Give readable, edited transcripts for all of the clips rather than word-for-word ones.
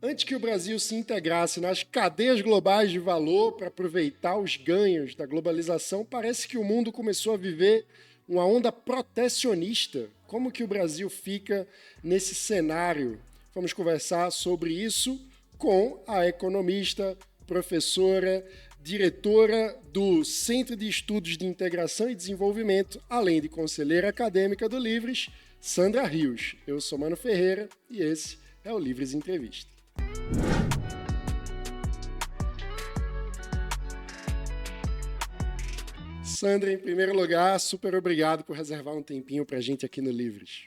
Antes que o Brasil se integrasse nas cadeias globais de valor para aproveitar os ganhos da globalização, parece que o mundo começou a viver uma onda protecionista. Como que o Brasil fica nesse cenário? Vamos conversar sobre isso com a economista, professora, diretora do Centro de Estudos de Integração e Desenvolvimento, além de conselheira acadêmica do Livres, Sandra Rios. Eu sou Mano Ferreira e esse é o Livres Entrevista. Sandra, em primeiro lugar, super obrigado por reservar um tempinho para a gente aqui no Livres.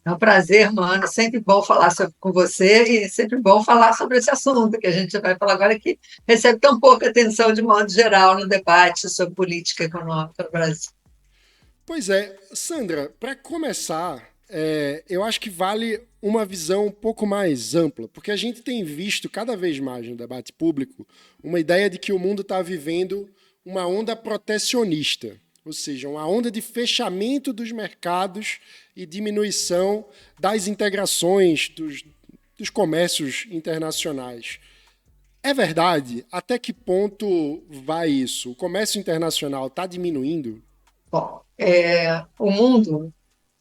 É um prazer, Mano. Sempre bom falar com você e sempre bom falar sobre esse assunto que a gente vai falar agora, que recebe tão pouca atenção de modo geral no debate sobre política econômica no Brasil. Pois é, Sandra, para começar, eu acho que vale uma visão um pouco mais ampla, porque a gente tem visto cada vez mais no debate público uma ideia de que o mundo está vivendo uma onda protecionista, ou seja, uma onda de fechamento dos mercados e diminuição das integrações dos comércios internacionais. É verdade? Até que ponto vai isso? O comércio internacional está diminuindo? Bom, o mundo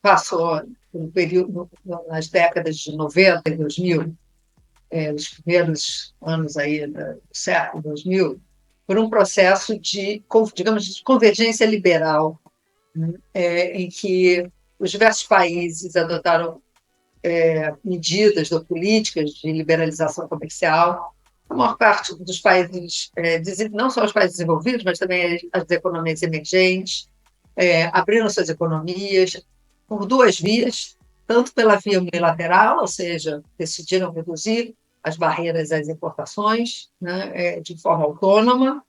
passou um período nas décadas de 90 e 2000, os primeiros anos aí do século 2000, por um processo de, digamos, de convergência liberal, né, em que os diversos países adotaram medidas ou políticas de liberalização comercial. A maior parte dos países, não só os países desenvolvidos, mas também as economias emergentes, abriram suas economias por duas vias, tanto pela via unilateral, ou seja, decidiram reduzir as barreiras às importações, né, de forma autônoma,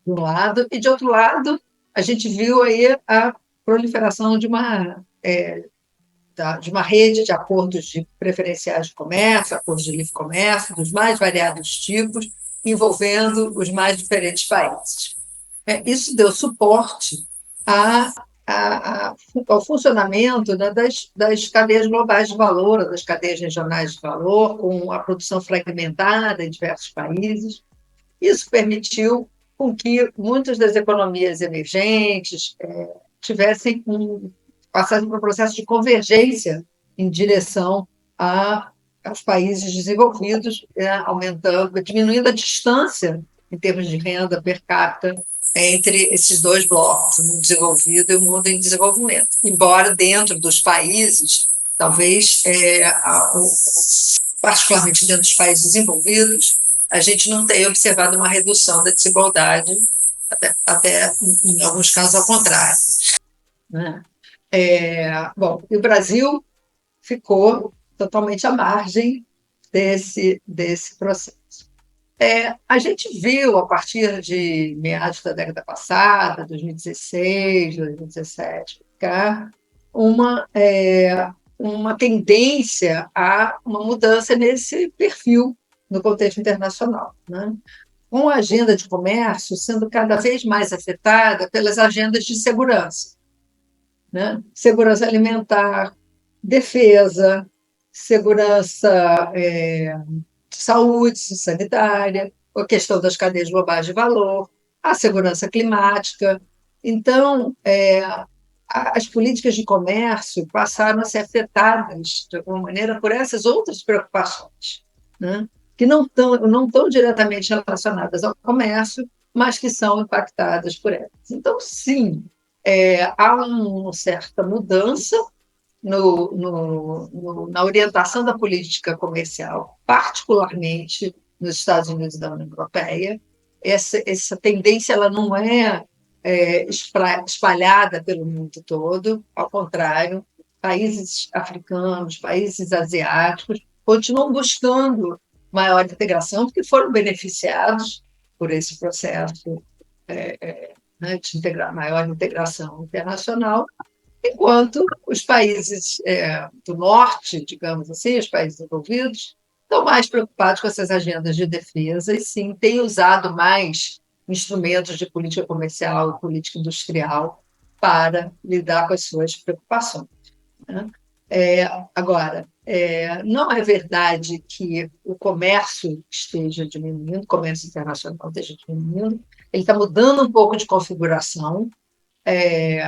de um lado, e, de outro lado, a gente viu aí a proliferação de uma rede de acordos de preferenciais de comércio, acordos de livre comércio, dos mais variados tipos, envolvendo os mais diferentes países. Isso deu suporte ao funcionamento, né, das cadeias globais de valor, das cadeias regionais de valor, com a produção fragmentada em diversos países. Isso permitiu com que muitas das economias emergentes passassem por um processo de convergência em direção aos países desenvolvidos, diminuindo a distância em termos de renda per capita entre esses dois blocos, o mundo desenvolvido e o mundo em desenvolvimento. Embora dentro dos países, talvez, particularmente dentro dos países desenvolvidos, a gente não tenha observado uma redução da desigualdade, até em alguns casos ao contrário, né? Bom, e o Brasil ficou totalmente à margem desse processo. A gente viu, a partir de meados da década passada, 2016, 2017, uma tendência a uma mudança nesse perfil no contexto internacional, né? Com a agenda de comércio sendo cada vez mais afetada pelas agendas de segurança, né? Segurança alimentar, defesa, segurança de saúde sanitária, a questão das cadeias globais de valor, a segurança climática. Então, as políticas de comércio passaram a ser afetadas, de alguma maneira, por essas outras preocupações, né? Que não estão diretamente relacionadas ao comércio, mas que são impactadas por elas. Então, sim, há uma certa mudança na orientação da política comercial, particularmente nos Estados Unidos e da União Europeia. Essa tendência ela não é espalhada pelo mundo todo, ao contrário, países africanos, países asiáticos continuam buscando maior integração, porque foram beneficiados por esse processo de maior integração internacional, enquanto os países do norte, digamos assim, os países desenvolvidos, estão mais preocupados com essas agendas de defesa e, sim, têm usado mais instrumentos de política comercial e política industrial para lidar com as suas preocupações, né? Agora, Não é verdade que o comércio esteja diminuindo, o comércio internacional esteja diminuindo, ele está mudando um pouco de configuração, é,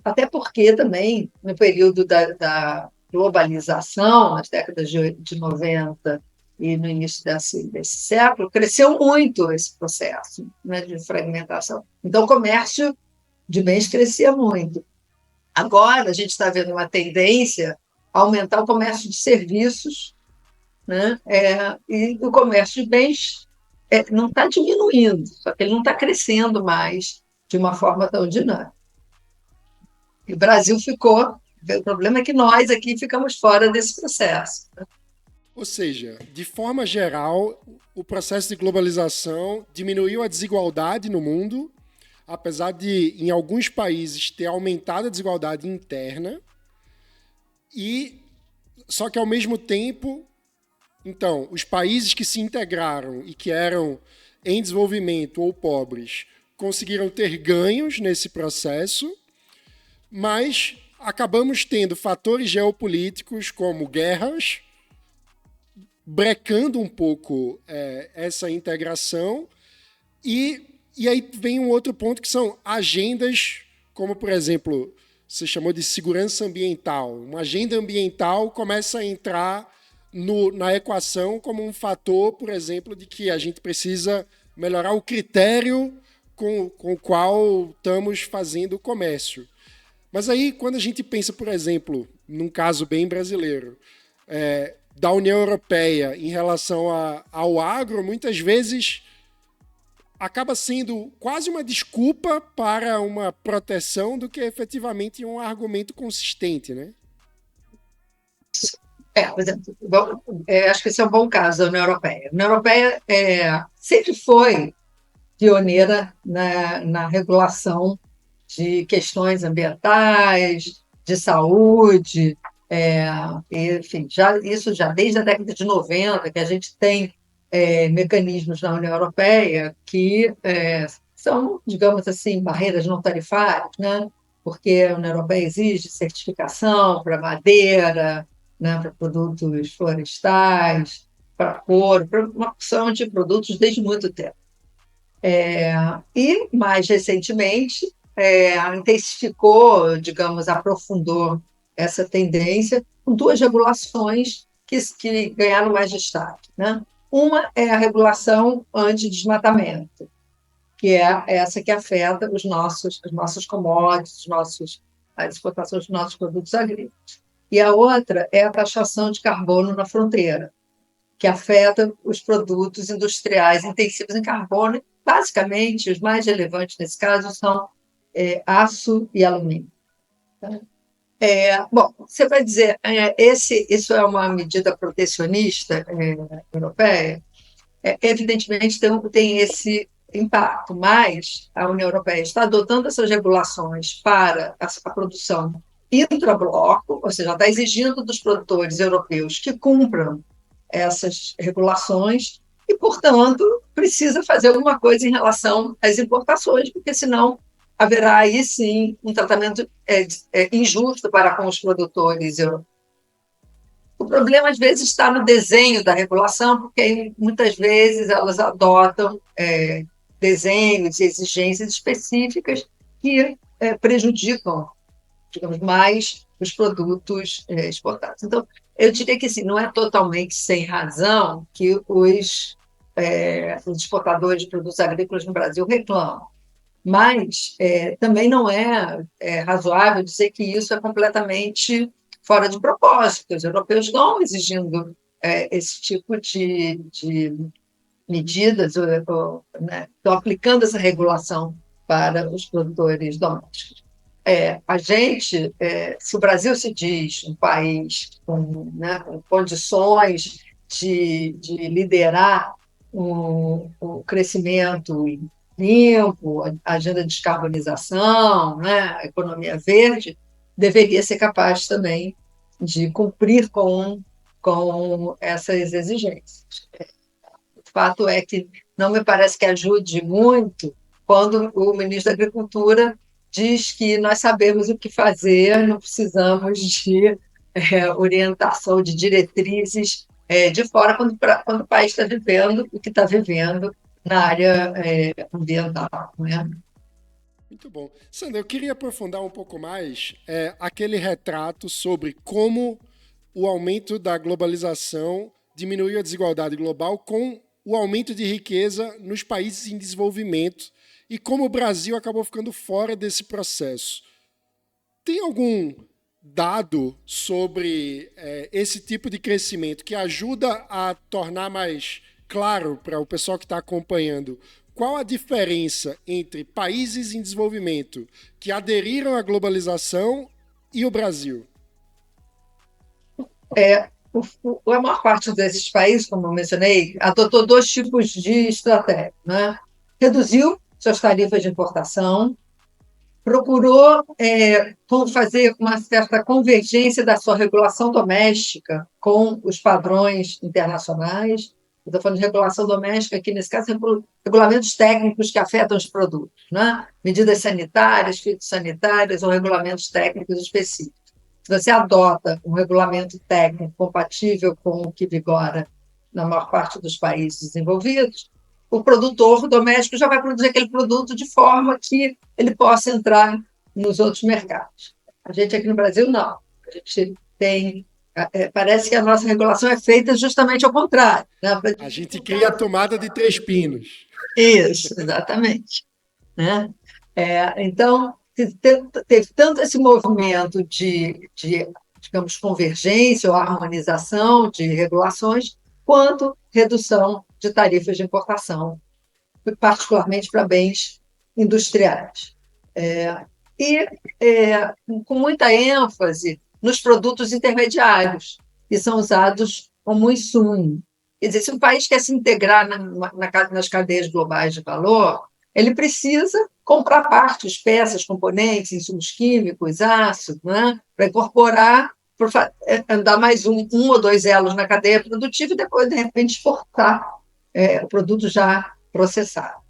até porque também, no período da globalização, nas décadas de 90 e no início desse século, cresceu muito esse processo, né, de fragmentação. Então, o comércio de bens crescia muito. Agora, a gente está vendo uma tendência a aumentar o comércio de serviços, né? E o comércio de bens não está diminuindo, só que ele não está crescendo mais de uma forma tão dinâmica. E o Brasil ficou. O problema é que nós aqui ficamos fora desse processo. Ou seja, de forma geral, o processo de globalização diminuiu a desigualdade no mundo, apesar de, em alguns países, ter aumentado a desigualdade interna, só que, ao mesmo tempo, então, os países que se integraram e que eram em desenvolvimento ou pobres conseguiram ter ganhos nesse processo, mas acabamos tendo fatores geopolíticos como guerras, brecando um pouco essa integração, e aí vem um outro ponto que são agendas, como, por exemplo, você chamou de segurança ambiental. Uma agenda ambiental começa a entrar na equação como um fator, por exemplo, de que a gente precisa melhorar o critério com o qual estamos fazendo o comércio. Mas aí, quando a gente pensa, por exemplo, num caso bem brasileiro, da União Europeia em relação ao agro, muitas vezes acaba sendo quase uma desculpa para uma proteção do que efetivamente um argumento consistente, né? Por exemplo, acho que esse é um bom caso da União Europeia. A União Europeia sempre foi pioneira na regulação de questões ambientais, de saúde, enfim, isso já desde a década de 90, que a gente tem mecanismos na União Europeia que são, digamos assim, barreiras não tarifárias, né? Porque a União Europeia exige certificação para madeira, né, para produtos florestais, para couro, para uma opção de produtos desde muito tempo. E, mais recentemente, intensificou, digamos, aprofundou essa tendência com duas regulações que ganharam mais destaque, né? Uma é a regulação anti-desmatamento, que é essa que afeta as nossas commodities, a exportação dos nossos produtos agrícolas. E a outra é a taxação de carbono na fronteira, que afeta os produtos industriais intensivos em carbono. Basicamente, os mais relevantes nesse caso são aço e alumínio. Bom, você vai dizer, isso é uma medida protecionista europeia? Evidentemente tem esse impacto, mas a União Europeia está adotando essas regulações para a produção intrabloco, ou seja, está exigindo dos produtores europeus que cumpram essas regulações e, portanto, precisa fazer alguma coisa em relação às importações, porque senão haverá aí sim um tratamento injusto para com os produtores europeus. O problema, às vezes, está no desenho da regulação, porque muitas vezes elas adotam desenhos e exigências específicas que prejudicam, digamos, mais os produtos exportados. Então, eu diria que assim, não é totalmente sem razão que os exportadores de produtos agrícolas no Brasil reclamam, mas também não é razoável dizer que isso é completamente fora de propósito. Os europeus estão exigindo esse tipo de medidas, né, estão aplicando essa regulação para os produtores domésticos. A gente, se o Brasil se diz um país com condições de liderar o crescimento limpo, a agenda de descarbonização, né, a economia verde, deveria ser capaz também de cumprir com essas exigências. O fato é que não me parece que ajude muito quando o ministro da Agricultura diz que nós sabemos o que fazer, não precisamos de orientação de diretrizes de fora quando o país está vivendo o que está vivendo na área ambiental, né? Muito bom. Sandra, eu queria aprofundar um pouco mais aquele retrato sobre como o aumento da globalização diminuiu a desigualdade global com o aumento de riqueza nos países em desenvolvimento e como o Brasil acabou ficando fora desse processo. Tem algum dado sobre esse tipo de crescimento que ajuda a tornar mais claro para o pessoal que está acompanhando qual a diferença entre países em desenvolvimento que aderiram à globalização e o Brasil? A maior parte desses países, como eu mencionei, adotou dois tipos de estratégia, né? Reduziu suas tarifas de importação, procurou fazer uma certa convergência da sua regulação doméstica com os padrões internacionais. Estou falando de regulação doméstica, aqui nesse caso, regulamentos técnicos que afetam os produtos, né? Medidas sanitárias, fitossanitárias ou regulamentos técnicos específicos. Se você adota um regulamento técnico compatível com o que vigora na maior parte dos países desenvolvidos, o produtor doméstico já vai produzir aquele produto de forma que ele possa entrar nos outros mercados. A gente aqui no Brasil, não. A gente tem. Parece que a nossa regulação é feita justamente ao contrário. Né? A gente cria a tomada de 3 pinos. Isso, exatamente. Né? Então, teve tanto esse movimento de, digamos, convergência ou harmonização de regulações, quanto redução de tarifas de importação, particularmente para bens industriais. E com muita ênfase nos produtos intermediários, que são usados como insumo. Quer dizer, se um país quer se integrar nas cadeias globais de valor, ele precisa comprar partes, peças, componentes, insumos químicos, aço, né, para incorporar, andar mais um ou dois elos na cadeia produtiva e depois, de repente, exportar o produto já processado.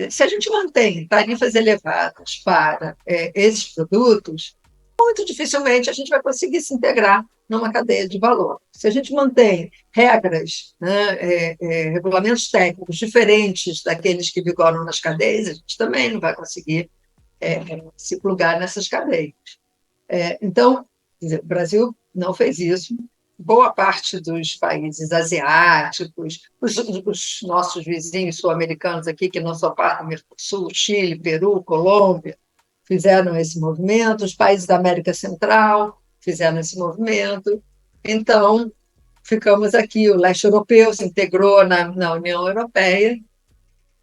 Se a gente mantém tarifas elevadas para esses produtos, muito dificilmente a gente vai conseguir se integrar numa cadeia de valor. Se a gente mantém regras, né, regulamentos técnicos diferentes daqueles que vigoram nas cadeias, a gente também não vai conseguir se plugar nessas cadeias. Então, o Brasil não fez isso. Boa parte dos países asiáticos, os nossos vizinhos sul-americanos aqui, que não são parte do Mercosul, Chile, Peru, Colômbia, fizeram esse movimento, os países da América Central fizeram esse movimento. Então, ficamos aqui, o leste europeu se integrou na União Europeia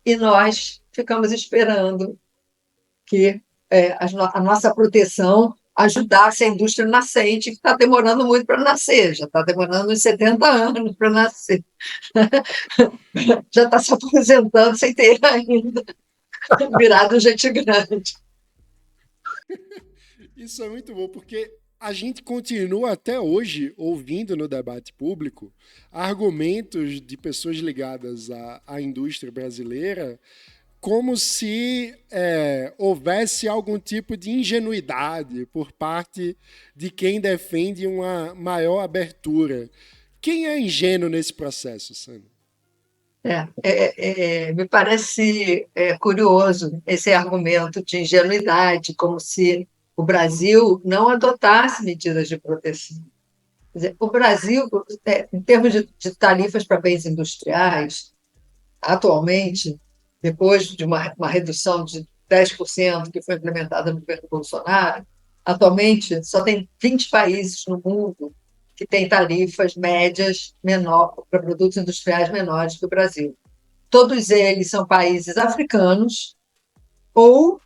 e nós ficamos esperando que a nossa proteção ajudasse a indústria nascente, que está demorando muito para nascer, já está demorando uns 70 anos para nascer. Já está se aposentando sem ter ainda virado gente grande. Isso é muito bom, porque a gente continua até hoje ouvindo no debate público argumentos de pessoas ligadas à indústria brasileira como se houvesse algum tipo de ingenuidade por parte de quem defende uma maior abertura. Quem é ingênuo nesse processo, Sandra? Me parece curioso esse argumento de ingenuidade, como se o Brasil não adotasse medidas de proteção. Quer dizer, o Brasil, em termos de tarifas para bens industriais, atualmente, depois de uma redução de 10% que foi implementada no governo Bolsonaro, atualmente só tem 20 países no mundo que têm tarifas médias para produtos industriais menores que o Brasil. Todos eles são países africanos ou,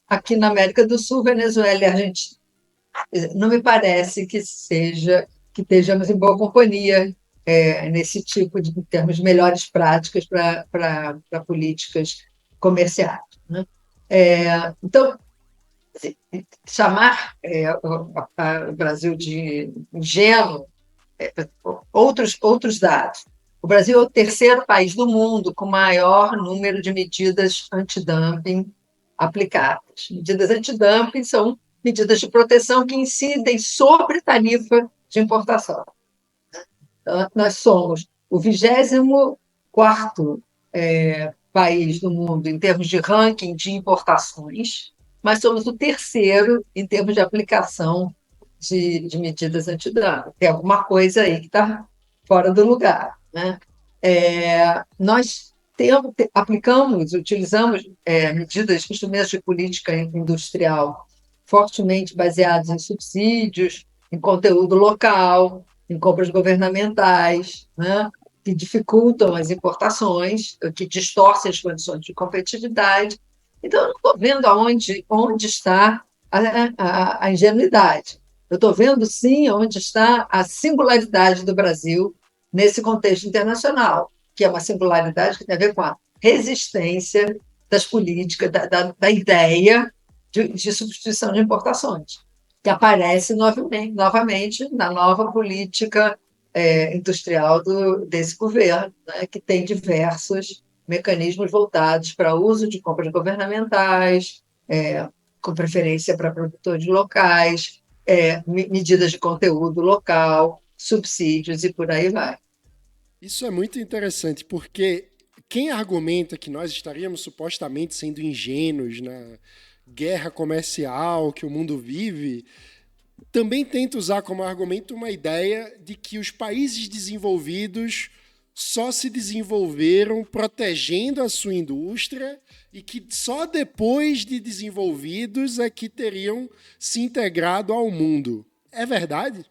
aqui na América do Sul, Venezuela e Argentina. Não me parece que estejamos em boa companhia nesse tipo de em termos de melhores práticas para políticas comerciais. Né? Então, chamar o Brasil de ingênuo, outros dados. O Brasil é o terceiro país do mundo com maior número de medidas antidumping aplicadas. Medidas antidumping são medidas de proteção que incidem sobre tarifa de importação. Então, nós somos o 24º país do mundo em termos de ranking de importações, mas somos o terceiro em termos de aplicação de medidas antidumping. Tem alguma coisa aí que está fora do lugar, né? Nós aplicamos, utilizamos medidas, instrumentos de política industrial fortemente baseados em subsídios, em conteúdo local, em compras governamentais, né, que dificultam as importações, que distorcem as condições de competitividade. Então, eu não estou vendo onde está a ingenuidade. Eu estou vendo, sim, onde está a singularidade do Brasil nesse contexto internacional, que é uma singularidade que tem a ver com a resistência das políticas, da ideia de substituição de importações, que aparece novamente na nova política industrial desse governo, né, que tem diversos mecanismos voltados para o uso de compras governamentais, com preferência para produtores locais, medidas de conteúdo local, subsídios e por aí vai. Isso é muito interessante, porque quem argumenta que nós estaríamos supostamente sendo ingênuos na guerra comercial que o mundo vive, também tenta usar como argumento uma ideia de que os países desenvolvidos só se desenvolveram protegendo a sua indústria e que só depois de desenvolvidos é que teriam se integrado ao mundo. É verdade?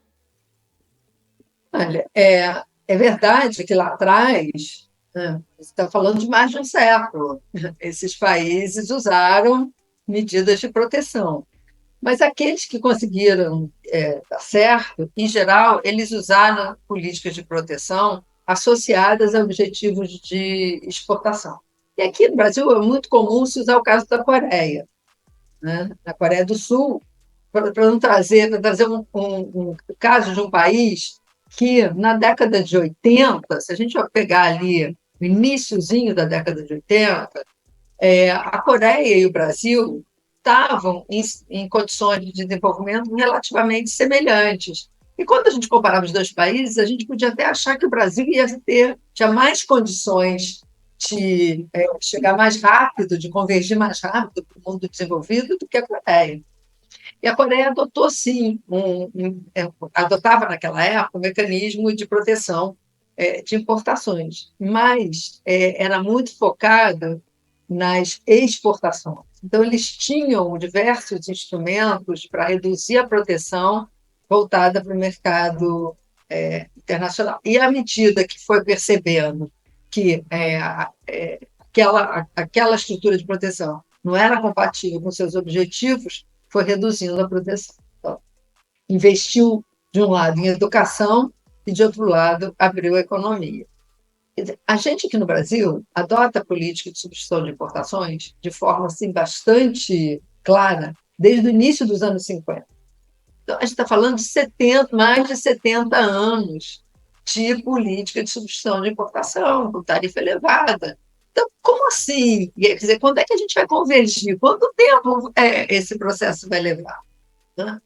Olha, é verdade que lá atrás, né, você está falando de mais de um século, esses países usaram medidas de proteção. Mas aqueles que conseguiram dar certo, em geral, eles usaram políticas de proteção associadas a objetivos de exportação. E aqui no Brasil é muito comum se usar o caso da Coreia, né? Na Coreia do Sul, para não trazer um caso de um país que, na década de 80, se a gente pegar ali o iniciozinho da década de 80, a Coreia e o Brasil estavam em condições de desenvolvimento relativamente semelhantes. E quando a gente comparava os dois países, a gente podia até achar que o Brasil tinha mais condições de chegar mais rápido, de convergir mais rápido para o mundo desenvolvido do que a Coreia. E a Coreia adotou, sim, adotava naquela época um mecanismo de proteção de importações, mas era muito focado nas exportações. Então, eles tinham diversos instrumentos para reduzir a proteção voltada para o mercado internacional. E à medida que foi percebendo que aquela estrutura de proteção não era compatível com seus objetivos, foi reduzindo a proteção. Então, investiu, de um lado, em educação e, de outro lado, abriu a economia. A gente aqui no Brasil adota a política de substituição de importações de forma assim, bastante clara desde o início dos anos 50. Então, a gente está falando de mais de 70 anos de política de substituição de importação, com tarifa elevada. Então, como assim? Quer dizer, quando é que a gente vai convergir? Quanto tempo esse processo vai levar? Né?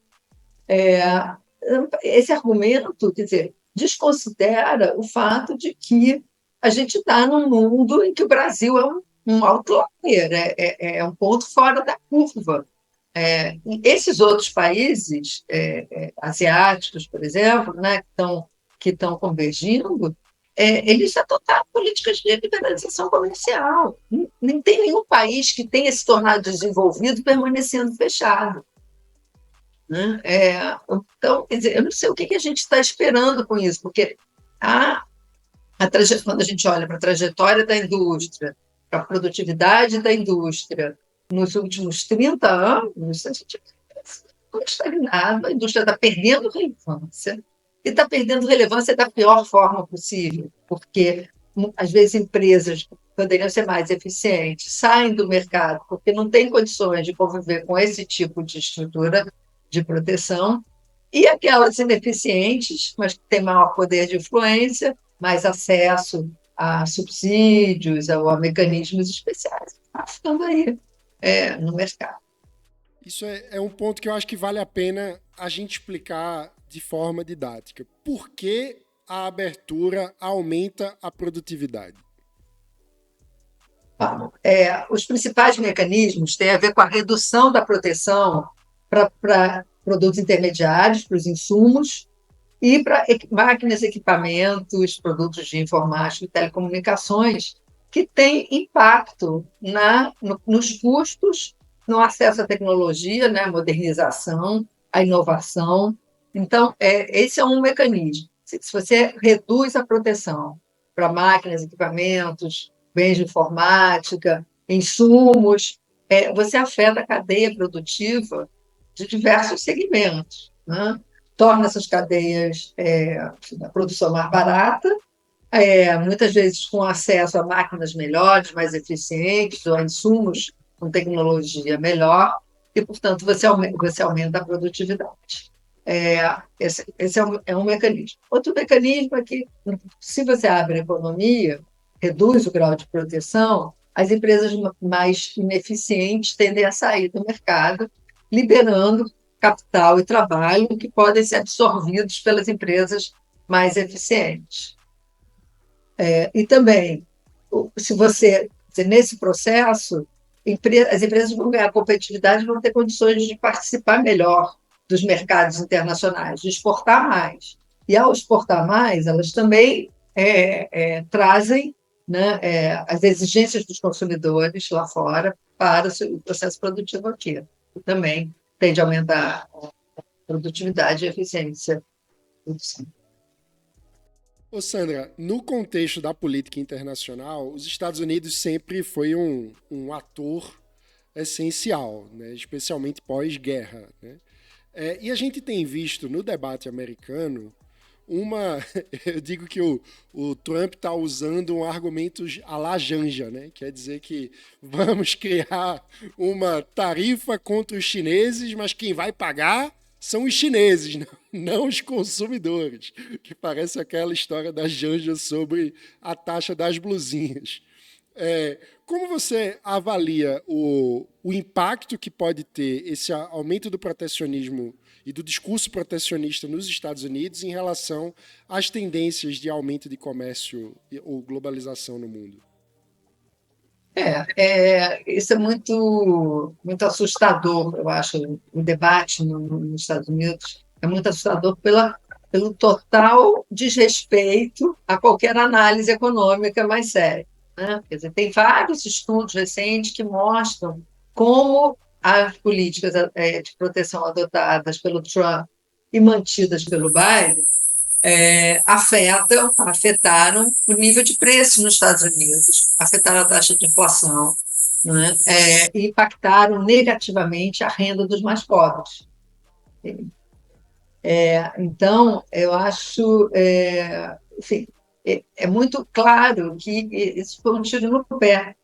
Esse argumento, quer dizer, desconsidera o fato de que a gente está num mundo em que o Brasil é um outlier, um ponto fora da curva. Esses outros países asiáticos, por exemplo, né, que estão convergindo, eles adotaram políticas de liberalização comercial. Nem tem nenhum país que tenha se tornado desenvolvido permanecendo fechado. Né? Então, quer dizer, eu não sei o que a gente está esperando com isso, porque quando a gente olha para a trajetória da indústria, para a produtividade da indústria, nos últimos 30 anos, a gente está estagnado, a indústria está perdendo relevância, e está perdendo relevância da pior forma possível, porque, às vezes, empresas poderiam ser mais eficientes, saem do mercado porque não têm condições de conviver com esse tipo de estrutura de proteção, e aquelas ineficientes, mas que têm maior poder de influência, mais acesso a subsídios, a mecanismos especiais, está ficando aí no mercado. Isso é um ponto que eu acho que vale a pena a gente explicar de forma didática. Por que a abertura aumenta a produtividade? Os principais mecanismos têm a ver com a redução da proteção para produtos intermediários, para os insumos, e para máquinas, equipamentos, produtos de informática e telecomunicações, que têm impacto nos custos, no acesso à tecnologia, né, a modernização, a inovação. Então, esse é um mecanismo. Se você reduz a proteção para máquinas, equipamentos, bens de informática, insumos, você afeta a cadeia produtiva de diversos segmentos, né? Torna essas cadeias da produção mais barata, muitas vezes com acesso a máquinas melhores, mais eficientes, ou a insumos com tecnologia melhor, e, portanto, você aumenta a produtividade. Esse é um mecanismo. Outro mecanismo é que, se você abre a economia, reduz o grau de proteção, as empresas mais ineficientes tendem a sair do mercado, liberando capital e trabalho que podem ser absorvidos pelas empresas mais eficientes. E também, nesse processo, as empresas vão ganhar competitividade e vão ter condições de participar melhor dos mercados internacionais, de exportar mais. E, ao exportar mais, elas também trazem, né, as exigências dos consumidores lá fora para o processo produtivo aqui. E também tende a aumentar a produtividade e a eficiência da produção. Ô Sandra, no contexto da política internacional, os Estados Unidos sempre foi um ator essencial, né? Especialmente pós-guerra. Né? E a gente tem visto no debate americano eu digo que o Trump está usando um argumento à la Janja, né? Quer dizer que vamos criar uma tarifa contra os chineses, mas quem vai pagar são os chineses, não os consumidores, que parece aquela história da Janja sobre a taxa das blusinhas. Como você avalia o impacto que pode ter esse aumento do protecionismo e do discurso protecionista nos Estados Unidos em relação às tendências de aumento de comércio ou globalização no mundo? Isso é muito, muito assustador, eu acho, o debate nos Estados Unidos é muito assustador pelo total desrespeito a qualquer análise econômica mais séria. Né? Quer dizer, tem vários estudos recentes que mostram como as políticas de proteção adotadas pelo Trump e mantidas pelo Biden afetaram o nível de preço nos Estados Unidos, afetaram a taxa de inflação, né? E impactaram negativamente a renda dos mais pobres. Então, eu acho, enfim, é muito claro que isso foi um tiro no pé,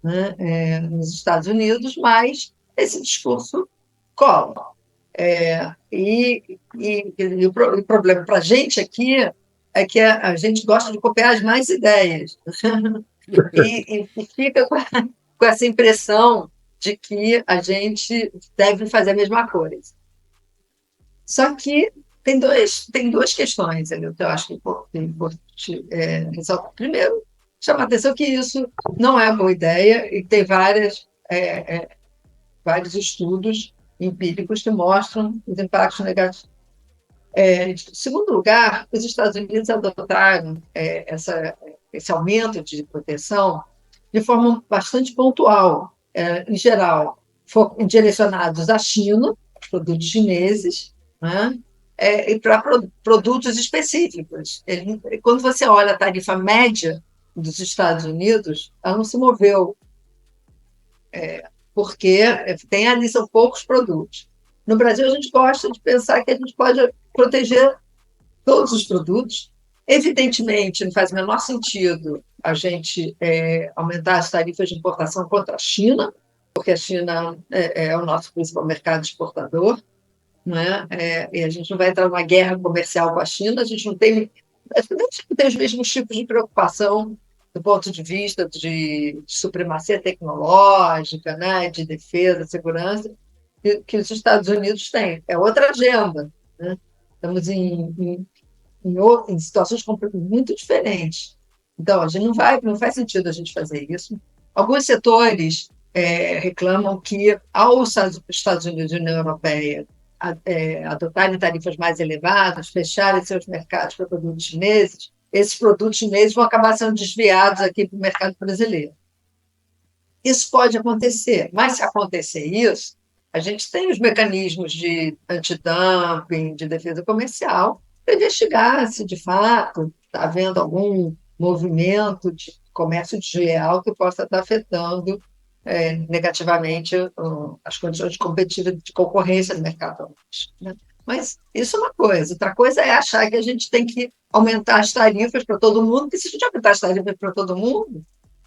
né, nos Estados Unidos, mas esse discurso cola. E o problema para a gente aqui é que a gente gosta de copiar as mais ideias e fica com essa impressão de que a gente deve fazer a mesma coisa. Só que tem duas questões ali que eu acho que é importante ressaltar. Primeiro, chamar a atenção que isso não é uma boa ideia e tem vários estudos empíricos que mostram os impactos negativos. Em segundo lugar, os Estados Unidos adotaram esse aumento de proteção de forma bastante pontual, em geral, direcionados à China, produtos chineses, né? E para produtos específicos. Quando você olha a tarifa média dos Estados Unidos, ela não se moveu, porque ali são poucos produtos. No Brasil, a gente gosta de pensar que a gente pode proteger todos os produtos. Evidentemente, não faz o menor sentido a gente aumentar as tarifas de importação contra a China, porque a China é o nosso principal mercado exportador, não é? E a gente não vai entrar numa guerra comercial com a China, a gente não tem os mesmos tipos de preocupação do ponto de vista de supremacia tecnológica, né, de defesa, segurança, que os Estados Unidos têm. É outra agenda, né? Estamos em situações muito diferentes. Então, a gente não faz sentido a gente fazer isso. Alguns setores reclamam que, ao Estados Unidos e União Europeia adotarem tarifas mais elevadas, fecharem seus mercados para produtos chineses, esses produtos chineses vão acabar sendo desviados aqui para o mercado brasileiro. Isso pode acontecer, mas se acontecer isso, a gente tem os mecanismos de antidumping, de defesa comercial, para investigar se de fato está havendo algum movimento de comércio desleal que possa estar afetando negativamente as condições de concorrência no mercado. Né? Mas isso é uma coisa. Outra coisa é achar que a gente tem que aumentar as tarifas para todo mundo, porque se a gente aumentar as tarifas para todo mundo,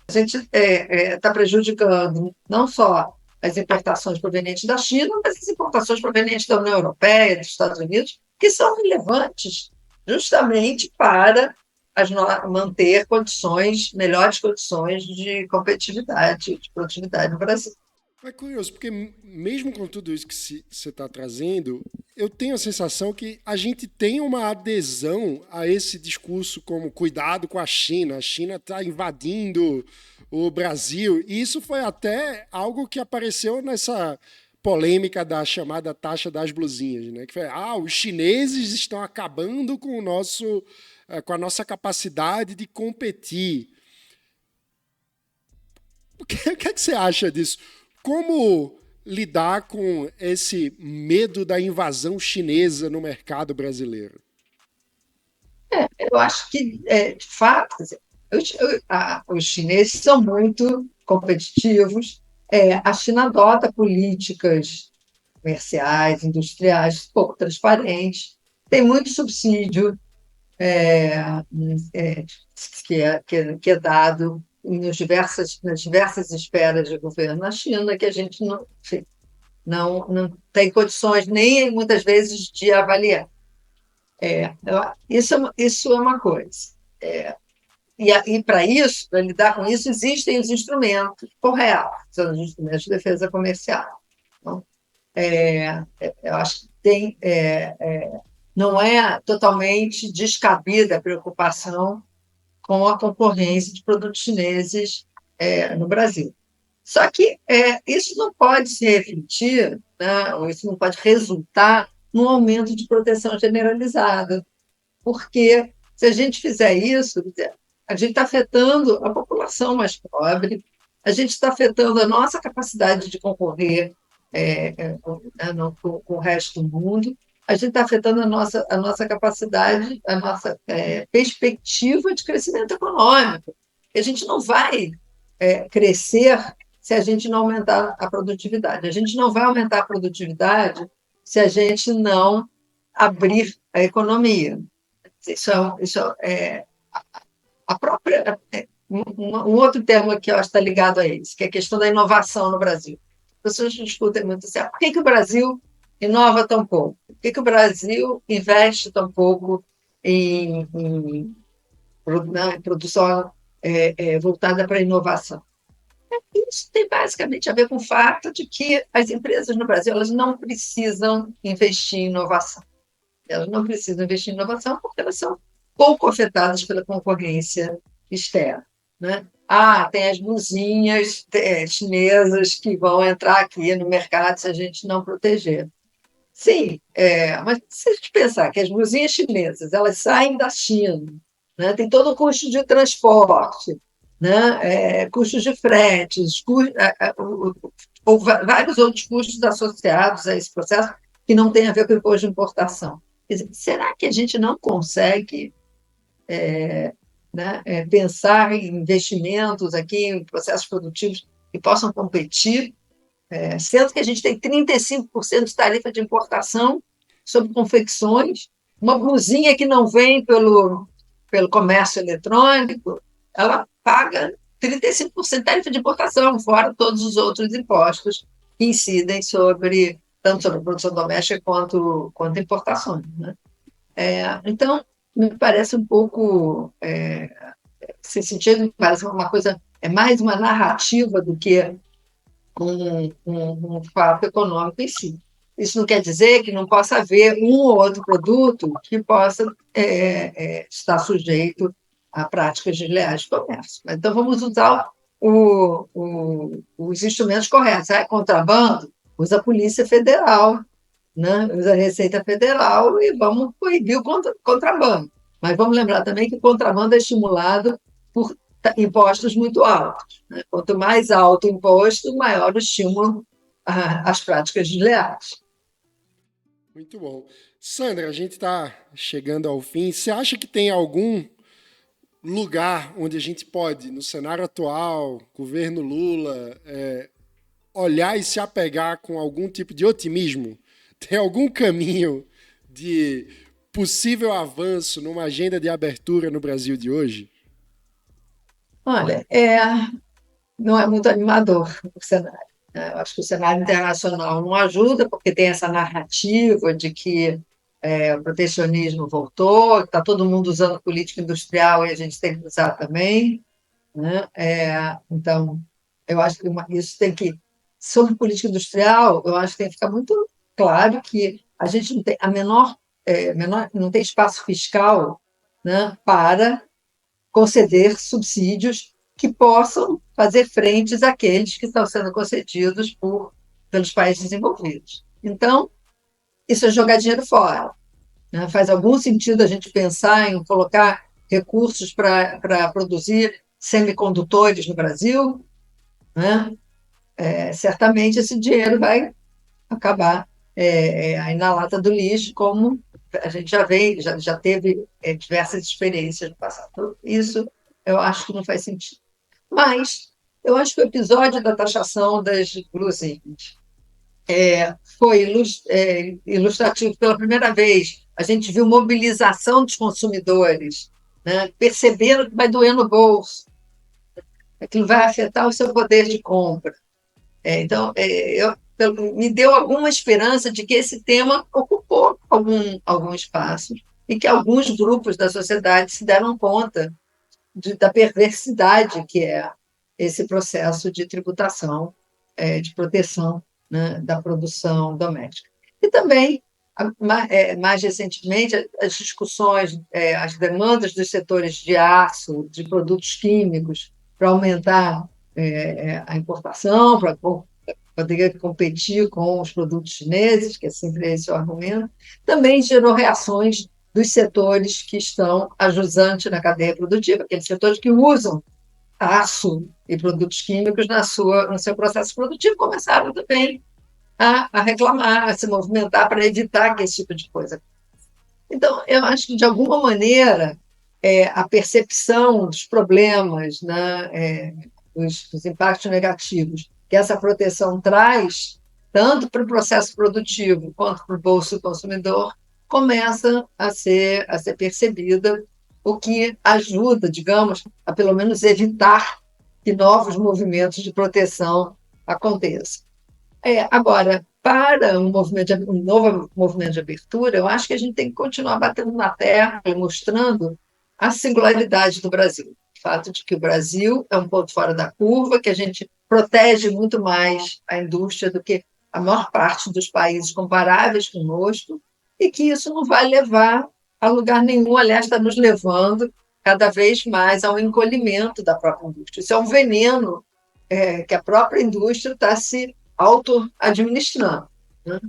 a gente está prejudicando não só as importações provenientes da China, mas as importações provenientes da União Europeia, dos Estados Unidos, que são relevantes justamente para manter melhores condições de competitividade, de produtividade no Brasil. É curioso, porque mesmo com tudo isso que você está trazendo, eu tenho a sensação que a gente tem uma adesão a esse discurso como cuidado com a China está invadindo o Brasil, e isso foi até algo que apareceu nessa polêmica da chamada taxa das blusinhas, né? Que foi, os chineses estão acabando com com a nossa capacidade de competir. O que é que você acha disso? Como lidar com esse medo da invasão chinesa no mercado brasileiro? Eu acho que, de fato, os chineses são muito competitivos. A China adota políticas comerciais, industriais, pouco transparentes, tem muito subsídio é, que é dado nas diversas esferas de governo na China, que a gente enfim, não tem condições nem, muitas vezes, de avaliar. Isso é uma coisa. E para isso, para lidar com isso, existem os instrumentos corretos, são os instrumentos de defesa comercial. Então, eu acho que não é totalmente descabida a preocupação com a concorrência de produtos chineses no Brasil. Só que isso não pode se refletir, né, ou isso não pode resultar num aumento de proteção generalizada, porque se a gente fizer isso, a gente está afetando a população mais pobre, a gente está afetando a nossa capacidade de concorrer com o resto do mundo, a gente está afetando a nossa capacidade, a nossa perspectiva de crescimento econômico. A gente não vai crescer se a gente não aumentar a produtividade. A gente não vai aumentar a produtividade se a gente não abrir a economia. Isso é a própria. Um outro termo que eu acho que está ligado a isso, que é a questão da inovação no Brasil. As pessoas discutem muito assim, por que o Brasil inova tão pouco? Por que o Brasil investe tão pouco em produção voltada para a inovação? Isso tem basicamente a ver com o fato de que as empresas no Brasil elas não precisam investir em inovação. Elas não precisam investir em inovação porque elas são pouco afetadas pela concorrência externa. Né? Tem as blusinhas chinesas que vão entrar aqui no mercado se a gente não proteger. Sim, mas se a gente pensar que as blusinhas chinesas elas saem da China, né? Tem todo o custo de transporte, né? Custos de fretes, ou vários outros custos associados a esse processo que não tem a ver com o imposto de importação. Quer dizer, será que a gente não consegue pensar em investimentos aqui, em processos produtivos que possam competir, sendo que a gente tem 35% de tarifa de importação sobre confecções, uma blusinha que não vem pelo comércio eletrônico, ela paga 35% de tarifa de importação, fora todos os outros impostos que incidem tanto sobre a produção doméstica quanto importações. Né? Então, me parece um pouco, nesse sentido, me parece uma coisa, mais uma narrativa do que um fato econômico em si. isso não quer dizer que não possa haver um ou outro produto que possa estar sujeito a práticas desleais de comércio. Então, vamos usar os instrumentos corretos. Contrabando, usa a Polícia Federal, né? Usa a Receita Federal e vamos proibir o contrabando. Mas vamos lembrar também que o contrabando é estimulado por impostos muito altos, né? Quanto mais alto o imposto, maior o estímulo às práticas desleais. Muito bom. Sandra, a gente está chegando ao fim. Você acha que tem algum lugar onde a gente pode, no cenário atual, governo Lula, olhar e se apegar com algum tipo de otimismo? Tem algum caminho de possível avanço numa agenda de abertura no Brasil de hoje? Olha, não é muito animador o cenário, né? Eu acho que o cenário internacional não ajuda, porque tem essa narrativa de que o protecionismo voltou, está todo mundo usando política industrial e a gente tem que usar também, né? Então, eu acho que isso tem que. Sobre política industrial, eu acho que tem que ficar muito claro que a gente não tem não tem espaço fiscal, né, para conceder subsídios que possam fazer frentes àqueles que estão sendo concedidos pelos países desenvolvidos. Então, isso é jogar dinheiro fora, né? Faz algum sentido a gente pensar em colocar recursos para produzir semicondutores no Brasil, né? Certamente esse dinheiro vai acabar aí na lata do lixo, como a gente já teve diversas experiências no passado. Então, isso eu acho que não faz sentido. Mas eu acho que o episódio da taxação das gulosinhas foi ilustrativo pela primeira vez. A gente viu mobilização dos consumidores, né, percebendo que vai doer no bolso, aquilo vai afetar o seu poder de compra. Então, me deu alguma esperança de que esse tema ocupou algum espaço e que alguns grupos da sociedade se deram conta da perversidade que é esse processo de tributação, de proteção, né, da produção doméstica. E também, mais recentemente, as discussões, as demandas dos setores de aço, de produtos químicos, para aumentar a importação, para poder competir com os produtos chineses, que é sempre esse o argumento, também gerou reações dos setores que estão a jusante na cadeia produtiva, aqueles setores que usam aço e produtos químicos no seu processo produtivo, começaram também a reclamar, a se movimentar para evitar que esse tipo de coisa. Então, eu acho que, de alguma maneira, a percepção dos problemas, né, dos impactos negativos que essa proteção traz, tanto para o processo produtivo quanto para o bolso do consumidor, começa a ser percebida, o que ajuda, digamos, a pelo menos evitar que novos movimentos de proteção aconteçam. Agora, para um novo movimento de abertura, eu acho que a gente tem que continuar batendo na terra e mostrando a singularidade do Brasil. O fato de que o Brasil é um ponto fora da curva, que a gente protege muito mais a indústria do que a maior parte dos países comparáveis conosco, e que isso não vai levar a lugar nenhum, aliás, está nos levando cada vez mais ao encolhimento da própria indústria. Isso é um veneno que a própria indústria está se auto-administrando, né?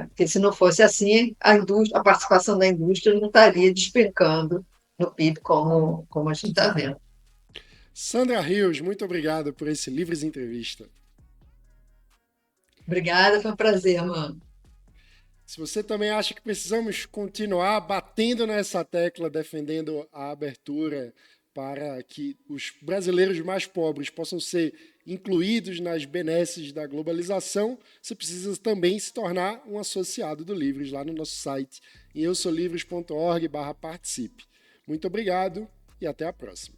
Porque se não fosse assim, a participação da indústria não estaria despencando no PIB como a gente está vendo. Sandra Rios, muito obrigado por esse Livres Entrevista. Obrigada, foi um prazer, mano. Se você também acha que precisamos continuar batendo nessa tecla, defendendo a abertura para que os brasileiros mais pobres possam ser incluídos nas benesses da globalização, você precisa também se tornar um associado do Livres lá no nosso site, em eusolivres.org/participe. Muito obrigado e até a próxima.